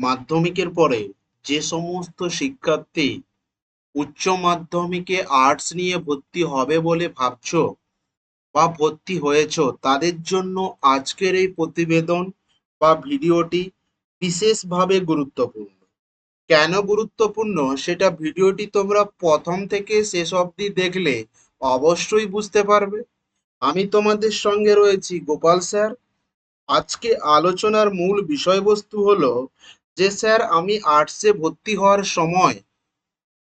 মাধ্যমিকের পরে যে সমস্ত শিক্ষার্থী উচ্চ মাধ্যমিকে আর্টস নিয়ে ভর্তি হবে বলে ভাবছো বা ভর্তি হয়েছো তাদের জন্য আজকের এই প্রতিবেদন বা ভিডিওটি বিশেষভাবে গুরুত্বপূর্ণ। কেন গুরুত্বপূর্ণ সেটা ভিডিওটি তোমরা প্রথম থেকে শেষ অবধি দেখলে অবশ্যই বুঝতে পারবে। আমি তোমাদের সঙ্গে রয়েছি গোপাল স্যার। আজকে আলোচনার মূল বিষয়বস্তু হলো যে স্যার আমি আর্টসে ভর্তি হওয়ার সময়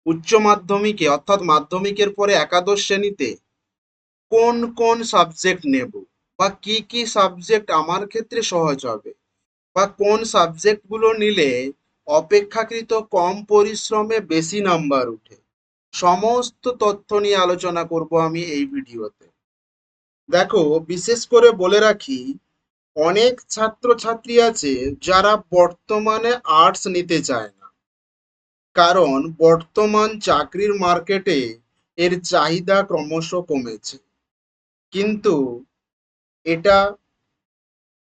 উচ্চ মাধ্যমিকে অর্থাৎ মাধ্যমিকের পরে একাদশ শ্রেণীতে কোন কোন সাবজেক্ট নেব বা কি কি সাবজেক্ট আমার ক্ষেত্রে সহজ হবে বা কোন সাবজেক্টগুলো নিলে অপেক্ষাকৃত কম পরিশ্রমে বেশি নাম্বার উঠে, সমস্ত তথ্য নিয়ে আলোচনা করব আমি এই ভিডিওতে। দেখো, বিশেষ করে বলে রাখি, অনেক ছাত্রছাত্রী আছে যারা বর্তমানে আর্টস নিতে চায় না, কারণ বর্তমান চাকরির মার্কেটে এর চাহিদা ক্রমশ কমেছে। কিন্তু এটা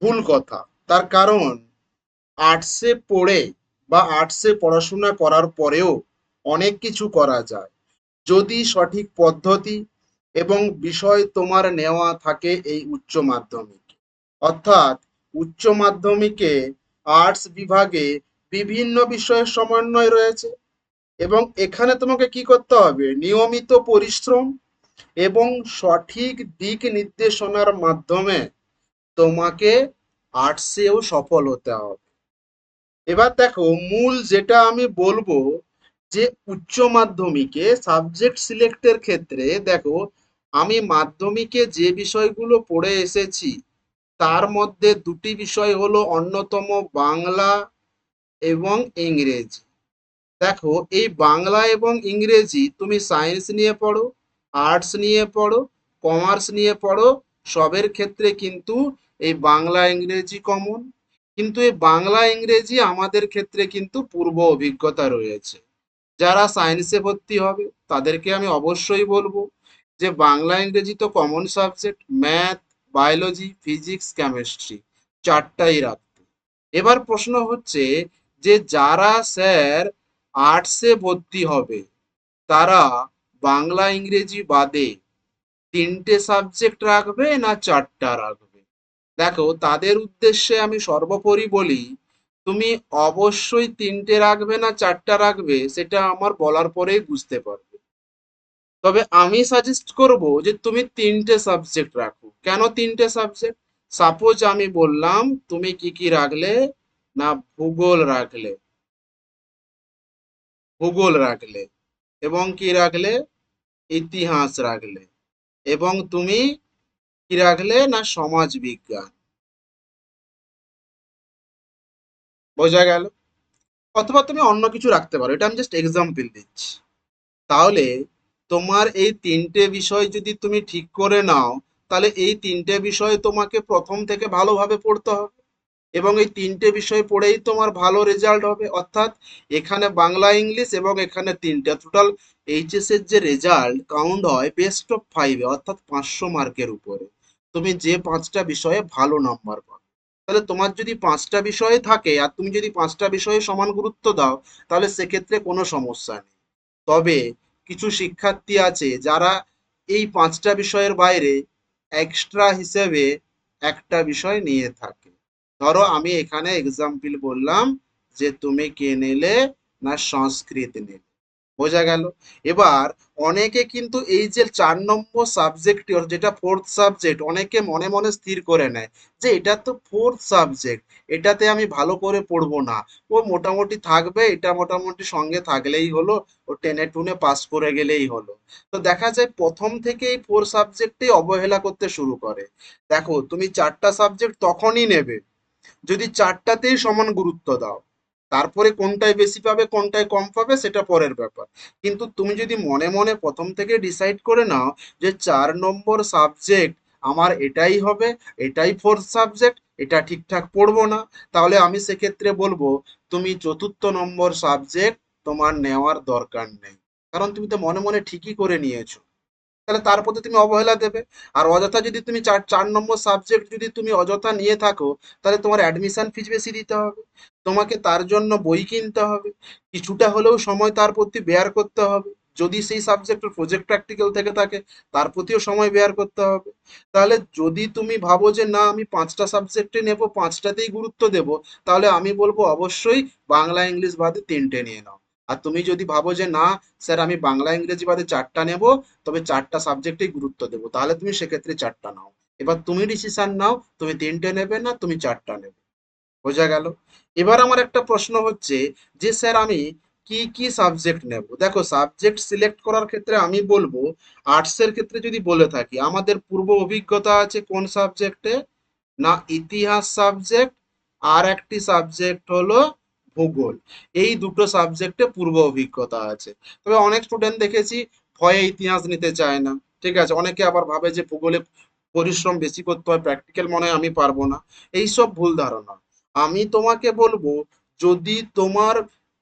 ভুল কথা। তার কারণ আর্টসে পড়ে বা আর্টসে পড়াশোনা করার পরেও অনেক কিছু করা যায়, যদি সঠিক পদ্ধতি এবং বিষয় তোমার নেওয়া থাকে এই উচ্চ মাধ্যমিকে। অর্থাৎ উচ্চ মাধ্যমিকে আর্টস বিভাগে বিভিন্ন বিষয়ের সমন্বয় রয়েছে এবং এখানে তোমাকে কি করতে হবে? নিয়মিত পরিশ্রম এবং সঠিক দিক নির্দেশনার মাধ্যমে তোমাকে আর্টসেও সফল হতে হবে। এবার দেখো, মূল যেটা আমি বলবো যে উচ্চ মাধ্যমিকে সাবজেক্ট সিলেক্টের ক্ষেত্রে দেখো, আমি মাধ্যমিকে যে বিষয়গুলো পড়ে এসেছি তার মধ্যে দুটি বিষয় হলো অন্যতম, বাংলা এবং ইংরেজি। দেখো, এই বাংলা এবং ইংরেজি তুমি সায়েন্স নিয়ে পড়ো, আর্টস নিয়ে পড়ো, কমার্স নিয়ে পড়ো, সবের ক্ষেত্রে কিন্তু এই বাংলা ইংরেজি কমন। কিন্তু এই বাংলা ইংরেজি আমাদের ক্ষেত্রে কিন্তু পূর্ব অভিজ্ঞতা রয়েছে। যারা সায়েন্সে ভর্তি হবে তাদেরকে আমি অবশ্যই বলবো যে বাংলা ইংরেজি তো common subject, math, biology, physics, chemistry চারটাই রাখতে। এবার প্রশ্ন হচ্ছে যে যারা স্যার আর্টসে ভর্তি হবে তারা বাংলা ইংরেজি বাদে তিনটে সাবজেক্ট রাখবে না চারটা রাখবে? দেখো, তাদের উদ্দেশ্যে আমি সর্বোপরি বলি, তুমি অবশ্যই তিনটে রাখবে না চারটা রাখবে সেটা আমার বলার পরেই বুঝতে পারবে। তবে আমি সাজেস্ট করব যে তুমি তিনটে সাবজেক্ট রাখো। কেন তিনটে সাবজেক্ট? সাপোজ আমি বললাম তুমি কি কি রাখলে, না ভূগোল রাখলে, ভূগোল রাখলে এবং কি রাখলে, ইতিহাস রাখলে এবং তুমি কি রাখলে, না সমাজ বিজ্ঞান। বোঝা গেল? অথবা তুমি অন্য কিছু রাখতে পারো, এটা আমি জাস্ট এক্সাম্পল দিচ্ছি। তাহলে তোমার এই তিনটে বিষয় যদি তুমি ঠিক করে নাও, তাহলে এই তিনটে বিষয় তোমাকে প্রথম থেকে ভালোভাবে পড়তে হবে এবং এই তিনটে বিষয় পড়েই তোমার ভালো রেজাল্ট হবে। অর্থাৎ এখানে বাংলা ইংলিশ এবং এখানে তিনটে টোটাল এইচএস এর যে রেজাল্ট কাউন্ট হয় বেস্ট অফ ফাইভে, অর্থাৎ 500 মার্কের উপরে তুমি যে পাঁচটা বিষয়ে ভালো নাম্বার পাবে। তাহলে তোমার যদি পাঁচটা বিষয় থাকে আর তুমি যদি পাঁচটা বিষয়ে সমান গুরুত্ব দাও, তাহলে সেক্ষেত্রে কোনো সমস্যা নেই। তবে কিছু শিক্ষার্থী আছে যারা এই পাঁচটা বিষয়ের বাইরে এক্সট্রা হিসেবে একটা বিষয় নিয়ে থাকে। ধরো আমি এখানে এক্সাম্পল বললাম যে তুমি কে নিলে, না সংস্কৃত নিলে। বোঝা গেল? এবার অনেকে কিন্তু এই যে 4 নম্বর সাবজেক্ট, যেটা ফোর্থ সাবজেক্ট, অনেকে মনে মনে স্থির করে নেয় যে এটা তো ফোর্থ সাবজেক্ট, এটাতে আমি ভালো করে পড়বো না, ও মোটামুটি থাকবে, এটা মোটামুটি সঙ্গে থাকলেই হলো, ও টেনে টুনে পাস করে গেলেই হলো। তো দেখা যায় প্রথম থেকেই ফোর সাবজেক্টেই অবহেলা করতে শুরু করে। দেখো, তুমি চারটা সাবজেক্ট তখনই নেবে যদি চারটাতেই সমান গুরুত্ব দাও। তারপরে কোনটায় বেশি পাবে কোনটায় কম পাবে সেটা পরের ব্যাপার। কিন্তু তুমি যদি মনে মনে প্রথম থেকে ডিসাইড করে নাও যে 4 নম্বর সাবজেক্ট আমার এটাই হবে, এটাই ফোর্থ সাবজেক্ট, এটা ঠিকঠাক পড়বো না, তাহলে আমি সেক্ষেত্রে বলবো তুমি চতুর্থ নম্বর সাবজেক্ট তোমার নেওয়ার দরকার নেই। কারণ তুমি তো মনে মনে ঠিকই করে নিয়েছো। তাহলে তার প্রতি তুমি অবহেলা দেবে। আর অযথা যদি তুমি চার চার নম্বর সাবজেক্ট যদি তুমি অযথা নিয়ে থাকো, তাহলে তোমার অ্যাডমিশন ফিস বেশি দিতে হবে, তোমাকে তার জন্য বই কিনতে হবে, কিছুটা হলেও সময় তার প্রতি ব্যয় করতে হবে। যদি সেই সাবজেক্টের প্রজেক্ট প্র্যাকটিক্যাল থেকে থাকে, তার প্রতিও সময় ব্যয় করতে হবে। তাহলে যদি তুমি ভাবো যে না আমি পাঁচটা সাবজেক্টে নেব, পাঁচটাতেই গুরুত্ব দেব, তাহলে আমি বলবো অবশ্যই বাংলা ইংলিশ বাদে তিনটে নিয়ে নাও। আর তুমি যদি ভাবো যে না স্যার আমি বাংলা ইংরেজি বাদে চারটা নেব, তবে চারটা সাবজেক্টেই গুরুত্ব দেবো, তাহলে তুমি সেক্ষেত্রে চারটা নাও। এবার তুমি ডিসিশন নাও, তুমি তিনটে নেবে না তুমি চারটা নেবে। বোঝা গেল? এবার আমার একটা প্রশ্ন হচ্ছে যে স্যার আমি কি কি সাবজেক্ট নেব। দেখো সাবজেক্ট সিলেক্ট করার ক্ষেত্রে আমি বলবো, আর্টসের ক্ষেত্রে যদি বলে থাকি আমাদের পূর্ব অভিজ্ঞতা আছে কোন সাবজেক্টে, না ইতিহাস সাবজেক্ট, আর একটি সাবজেক্ট হলো ভূগোল। এই দুটো সাবজেক্টে পূর্ব অভিজ্ঞতা আছে। তবে অনেক স্টুডেন্ট দেখেছি ভয়ে ইতিহাস নিতে চায় না। ঠিক আছে, অনেকে আবার ভাবে যে ভূগোলে পরিশ্রম বেশি করতে হয়, প্র্যাকটিক্যাল মনে হয় আমি পারবো না। এইসব ভুল ধারণা। আমি তোমাকে বলবো, যদি তোমার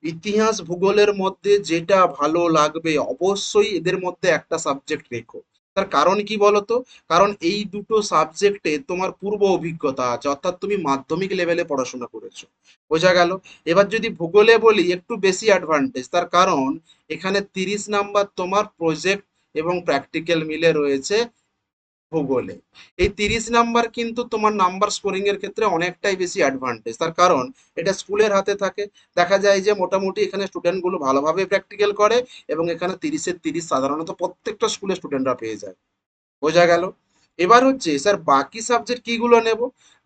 ইতিহাস ভূগোলের মধ্যে যেটা ভালো লাগবে অবশ্যই এদের মধ্যে একটা সাবজেক্ট রেখো। তার কারণ কি বলতো? কারণ এই দুটো সাবজেক্টে তোমার পূর্ব অভিজ্ঞতা আছে, অর্থাৎ তুমি মাধ্যমিক লেভেলে পড়াশোনা করেছো। বোঝা গেল? এবার যদি ভূগোলে বলি একটু বেশি অ্যাডভান্টেজ, তার কারণ এখানে 30 নাম্বার তোমার প্রজেক্ট এবং প্র্যাকটিক্যাল মিলে রয়েছে ভূগোলে। এই 30 নাম্বার কিন্তু তোমার নাম্বার স্কোরিং এর ক্ষেত্রে অনেকটাই বেশি অ্যাডভান্টেজ, তার কারণ এটা স্কুলের হাতে থাকে। দেখা যায় যে মোটামুটি এখানে স্টুডেন্টগুলো ভালোভাবে প্র্যাকটিক্যাল করে, এবং এখানে 30-এর 30 সাধারণত প্রত্যেকটা স্কুলের স্টুডেন্টরা পেয়ে যায়। বোঝা গেল? এবার হচ্ছে স্যার বাকি সাবজেক্ট কিগুলো নেব,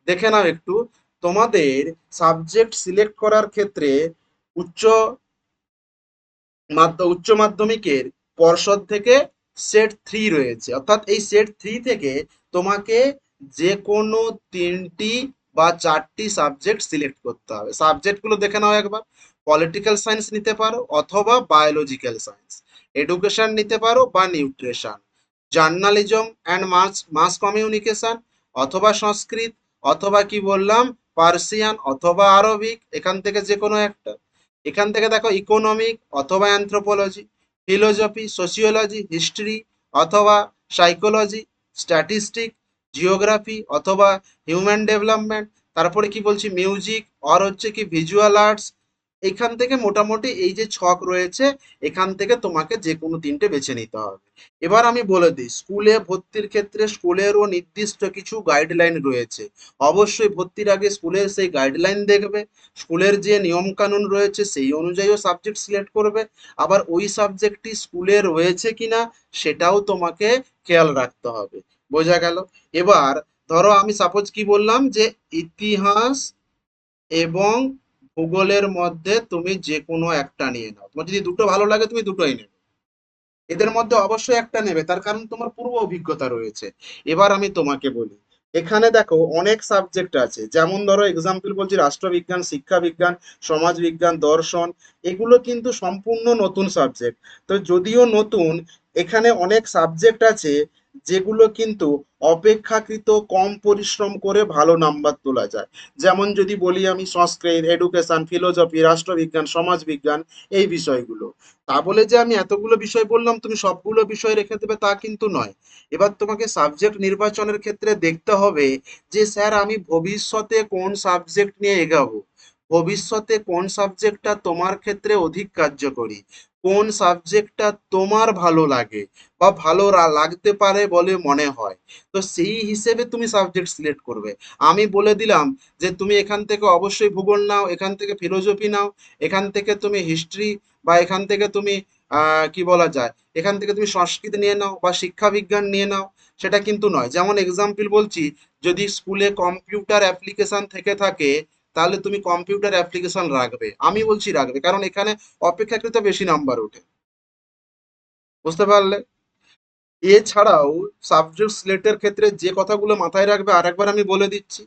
দেখে নাও একটু। তোমাদের সাবজেক্ট সিলেক্ট করার ক্ষেত্রে উচ্চ উচ্চ মাধ্যমিকের পর্ষদ থেকে সেট 3 রয়েছে, অর্থাৎ এই সেট 3 থেকে তোমাকে যে কোনো তিনটি বা চারটি সাবজেক্ট সিলেক্ট করতে হবে। সাবজেক্টগুলো দেখে নাও একবার। পলিটিক্যাল সায়েন্স নিতে পারো অথবা বায়োলজিক্যাল সায়েন্স, এডুকেশন নিতে পারো বা nutrition, journalism and mass mass communication, অথবা সংস্কৃত, অথবা কি বললাম পার্সিয়ান অথবা আরবিক, এখান থেকে যে কোনো একটা। এখান থেকে দেখো ইকোনমিক অথবা অ্যানথ্রোপোলজি, ফিলোসফি, সোশিওলজি, হিস্ট্রি অথবা সাইকোলজি, স্ট্যাটিস্টিক, জিওগ্রাফি অথবা হিউম্যান ডেভেলপমেন্ট, তারপরে কি বলছি মিউজিক, আর হচ্ছে কি ভিজুয়াল আর্টস। এখান থেকে মোটামুটি এই যে ছক রয়েছে, এখান থেকে তোমাকে যে কোনো তিনটে বেছে নিতে হবে। এবার আমি বলে দিই, স্কুলে ভর্তির ক্ষেত্রে স্কুলেরও নির্দিষ্ট কিছু গাইডলাইন রয়েছে। অবশ্যই ভর্তির আগে স্কুলের সেই গাইডলাইন দেখবে, স্কুলের যে নিয়ম কানুন রয়েছে সেই অনুযায়ীও সাবজেক্ট সিলেক্ট করবে। আবার ওই সাবজেক্টটি স্কুলে রয়েছে কিনা সেটাও তোমাকে খেয়াল রাখতে হবে। বোঝা গেল? এবার ধরো আমি সাপোজ কি বললাম যে ইতিহাস এবং ভূগোলের মধ্যে তুমি যে কোনো একটা নিয়ে নাও, তোমার যদি দুটো ভালো লাগে তুমি দুটোই নেবে। এদের মধ্যে অবশ্যই একটা নেবে, তার কারণ তোমার পূর্ব অভিজ্ঞতা রয়েছে। এবার আমি তোমাকে বলি, এখানে দেখো অনেক সাবজেক্ট আছে, যেমন ধরো এক্সাম্পল বলছি রাষ্ট্রবিজ্ঞান, শিক্ষাবিজ্ঞান, সমাজবিজ্ঞান, দর্শন। এগুলো কিন্তু সম্পূর্ণ নতুন সাবজেক্ট। তো যদিও নতুন, এখানে অনেক সাবজেক্ট আছে যেগুলো কিন্তু অপেক্ষাকৃত কম পরিশ্রম করে ভালো নাম্বার তোলা যায়। যেমন যদি বলি আমি সংস্কৃত, এডুকেশন, ফিলোসফি, রাষ্ট্রবিজ্ঞান, সমাজবিজ্ঞান, এই বিষয়গুলো। তা বলে যে আমি এতগুলো বিষয় বললাম তুমি সবগুলো বিষয় রেখে দেবে তা কিন্তু নয়। এবার তোমাকে সাবজেক্ট নির্বাচনের ক্ষেত্রে দেখতে হবে যে স্যার আমি ভবিষ্যতে কোন সাবজেক্ট নিয়ে এগাবো, ভবিষ্যতে কোন সাবজেক্টটা তোমার ক্ষেত্রে অধিক কার্যকরী, কোন সাবজেক্টটা তোমার ভালো লাগে বা ভালো লাগতে পারে বলে মনে হয়। তো সেই হিসেবে তুমি সাবজেক্ট সিলেক্ট করবে। আমি বলে দিলাম যে তুমি এখান থেকে অবশ্যই ভূগোল নাও, এখান থেকে ফিলোসফি নাও, এখান থেকে তুমি হিস্ট্রি, বা এখান থেকে তুমি কি বলা যায়, এখান থেকে তুমি সংস্কৃত নিয়ে নাও বা শিক্ষা বিজ্ঞান নিয়ে নাও, সেটা কিন্তু নয়। যেমন এক্সাম্পল বলছি, যদি স্কুলে কম্পিউটার অ্যাপ্লিকেশন থেকে থাকে, তাহলে তুমি কম্পিউটার অ্যাপ্লিকেশন রাখবে, আমি বলছি রাখবে, কারণ এখানে অপেক্ষাকৃত বেশি নাম্বার ওঠে। বুঝতে পারলে? এছাড়াও সাবজেক্ট সিলেক্টের ক্ষেত্রে যে কথাগুলো মাথায় রাখবে আরেকবার আমি বলে দিচ্ছি।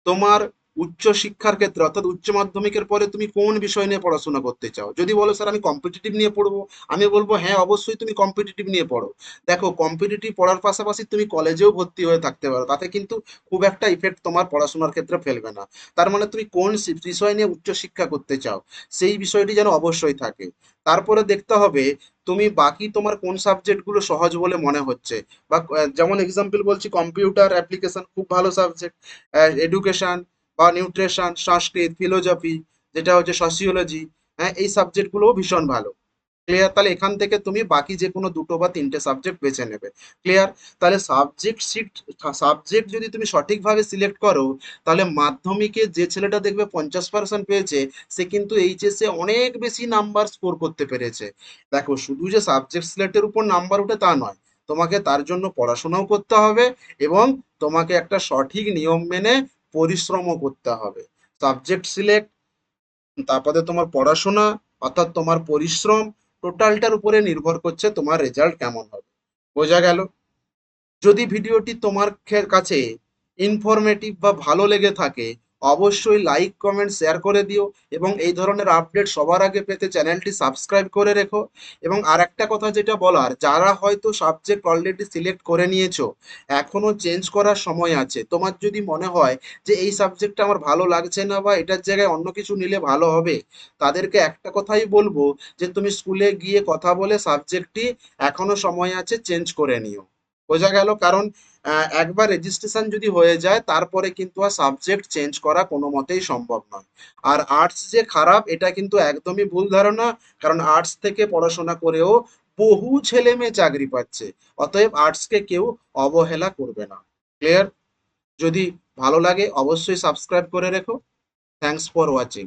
তোমার উচ্চ শিক্ষার ক্ষেত্রে অর্থাৎ উচ্চ মাধ্যমিকের পরে তুমি কোন বিষয় নিয়ে পড়াশোনা করতে চাও। যদি বলো স্যার আমি কম্পিটিটিভ নিয়ে পড়বো, আমি বলবো হ্যাঁ অবশ্যই তুমি কম্পিটিটিভ নিয়ে পড়ো। দেখো কম্পিটিটিভ পড়ার পাশাপাশি তুমি কলেজেও ভর্তি হয়ে থাকতে পারো, তাতে কিন্তু খুব একটা ইফেক্ট তোমার পড়াশোনার ক্ষেত্রে ফেলবে না। তার মানে তুমি কোন বিষয় নিয়ে উচ্চ শিক্ষা করতে চাও সেই বিষয়টি যেন অবশ্যই থাকে। তারপরে দেখতে হবে তুমি বাকি তোমার কোন সাবজেক্টগুলো সহজ বলে মনে হচ্ছে, বা যেমন এক্সাম্পল বলছি, কম্পিউটার অ্যাপ্লিকেশন খুব ভালো সাবজেক্ট, এডুকেশন বা নিউট্রিশন, সংস্কৃত, ফিলোজফি, যেটা হচ্ছে সোসিওলজি, হ্যাঁ এই সাবজেক্টগুলোও ভীষণ ভালো। ক্লিয়ার? তাহলে এখান থেকে তুমি বাকি যে কোনো দুটো বা তিনটে সাবজেক্ট বেছে নেবে। ক্লিয়ার? তাহলে সাবজেক্ট যদি তুমি সঠিকভাবে সিলেক্ট করো, তাহলে মাধ্যমিকে যে ছেলেটা দেখবে 50% পেয়েছে, সে কিন্তু এইচএসে অনেক বেশি নাম্বার স্কোর করতে পেরেছে। দেখো, শুধু যে সাবজেক্ট সিলেক্টের উপর নাম্বার ওঠে তা নয়, তোমাকে তার জন্য পড়াশোনাও করতে হবে, এবং তোমাকে একটা সঠিক নিয়ম মেনে পরিশ্রমও করতে হবে। সাবজেক্ট সিলেক্ট, তারপরে তোমার পড়াশোনা, অর্থাৎ তোমার পরিশ্রম, টোটালটার উপরে নির্ভর করছে তোমার রেজাল্ট কেমন হবে। বোঝা গেল? যদি ভিডিওটি তোমার কাছে ইনফরমেটিভ বা ভালো লেগে থাকে, অবশ্যই লাইক কমেন্ট শেয়ার করে দিও, এবং এই ধরনের আপডেট সবার আগে পেতে চ্যানেলটি সাবস্ক্রাইব করে রেখো। এবং আর একটা কথা যেটা বলার, যারা হয়তো সাবজেক্ট অলরেডি সিলেক্ট করে নিয়েছো, এখনো চেঞ্জ করার সময় আছে। তোমার যদি মনে হয় যে এই সাবজেক্টটা আমার ভালো লাগছে না, বা এটার জায়গায় অন্য কিছু নিলে ভালো হবে, তাদেরকে একটা কথাই বলবো, যে তুমি স্কুলে গিয়ে কথা বলে সাবজেক্টটি এখনো সময় আছে, চেঞ্জ করে নিও। বোঝা গেল? কারণ একবার রেজিস্ট্রেশন যদি হয়ে যায়, তারপরে কিন্তু আর সাবজেক্ট চেঞ্জ করা কোনো মতেই সম্ভব নয়। আর আর্টস যে খারাপ, এটা কিন্তু একদমই ভুল ধারণা। কারণ আর্টস থেকে পড়াশোনা করেও বহু ছেলে মেয়ে চাকরি পাচ্ছে। অতএব আর্টসকে কেউ অবহেলা করবে না। ক্লিয়ার? যদি ভালো লাগে অবশ্যই সাবস্ক্রাইব করে রেখো। Thanks for watching.